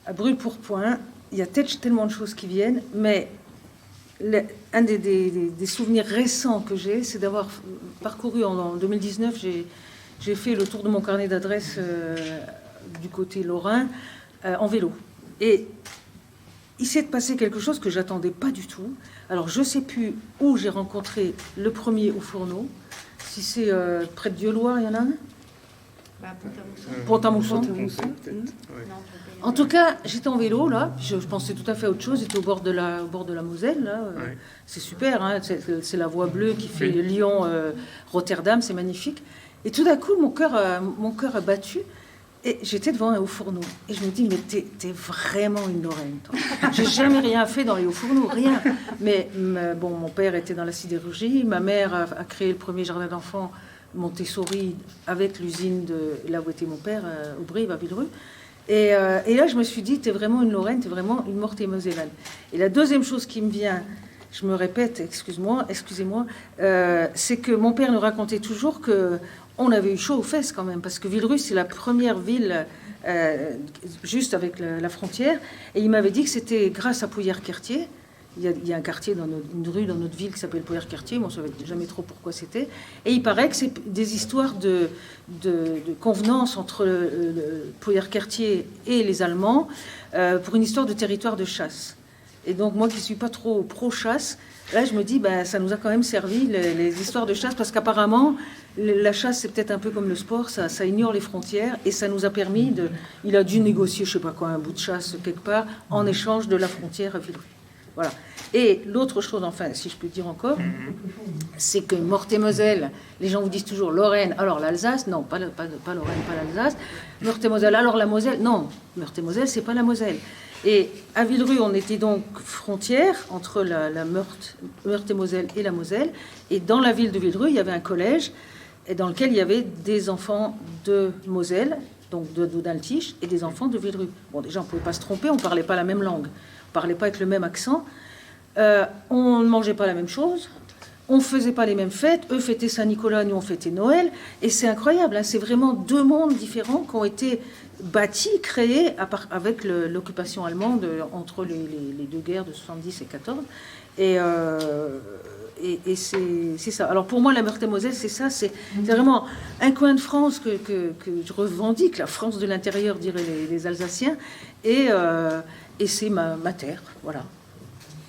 À brûle-pourpoint, il y a tellement de choses qui viennent, mais un des souvenirs récents que j'ai, c'est d'avoir parcouru en 2019, j'ai fait le tour de mon carnet d'adresses du côté lorrain en vélo. Et il s'est passé quelque chose que j'attendais pas du tout. Alors je sais plus où j'ai rencontré le premier au fourneau. Si c'est près de Dieuloir, il y en a un. Pont-à-Mousson. En tout cas, j'étais en vélo là, je pensais tout à fait à autre chose. J'étais au bord de la Moselle là. Ouais. C'est super, hein, c'est la voie bleue qui fait Lyon-Rotterdam, c'est magnifique. Et tout d'un coup, mon cœur a battu. Et j'étais devant un Haut-Fourneau. Et je me dis, mais t'es vraiment une Lorraine, toi. J'ai jamais rien fait dans les Hauts-Fourneaux, rien. Mais bon, mon père était dans la sidérurgie. Ma mère a créé le premier jardin d'enfants Montessori avec l'usine de là où était mon père, au Brive, à Villerue. Et là, je me suis dit, t'es vraiment une Lorraine, t'es vraiment une Meurthe-et-Mosellane. Et la deuxième chose qui me vient, je me répète, excusez-moi, c'est que mon père nous racontait toujours que on avait eu chaud aux fesses quand même, parce que Villerue, c'est la première ville juste avec la frontière. Et il m'avait dit que c'était grâce à Pouillère-Cartier. Il y a un quartier, une rue dans notre ville qui s'appelle Pouillère-Cartier. Moi, je ne savais jamais trop pourquoi c'était. Et il paraît que c'est des histoires de convenance entre le Pouillère-Cartier et les Allemands pour une histoire de territoire de chasse. Et donc, moi qui ne suis pas trop pro-chasse, là, je me dis, ça nous a quand même servi, les histoires de chasse, parce qu'apparemment, la chasse, c'est peut-être un peu comme le sport, ça ignore les frontières, et ça nous a permis il a dû négocier, je sais pas quoi, un bout de chasse quelque part, en échange de la frontière à Villerue. Voilà. Et l'autre chose, enfin, si je peux dire encore, c'est que Meurthe-et-Moselle, les gens vous disent toujours Lorraine, alors l'Alsace, non, pas Lorraine, pas l'Alsace, Meurthe-et-Moselle, alors la Moselle, non, Meurthe-et-Moselle, c'est pas la Moselle. Et à Villerue, on était donc frontière entre la Meurthe-et-Moselle et la Moselle. Et dans la ville de Villerue, il y avait un collège dans lequel il y avait des enfants de Moselle, donc d'Altiche, et des enfants de Villerue. Bon, déjà, on ne pouvait pas se tromper, on ne parlait pas la même langue, on ne parlait pas avec le même accent, on ne mangeait pas la même chose, on ne faisait pas les mêmes fêtes, eux fêtaient Saint-Nicolas, nous on fêtait Noël, et c'est incroyable, hein, c'est vraiment deux mondes différents qui ont été bâtis, créés avec l'occupation allemande entre les deux guerres de 70 et 14, et c'est ça. Alors pour moi, la Meurthe-et-Moselle, c'est ça, c'est vraiment un coin de France que je revendique, la France de l'intérieur, diraient les Alsaciens, et c'est ma terre, voilà.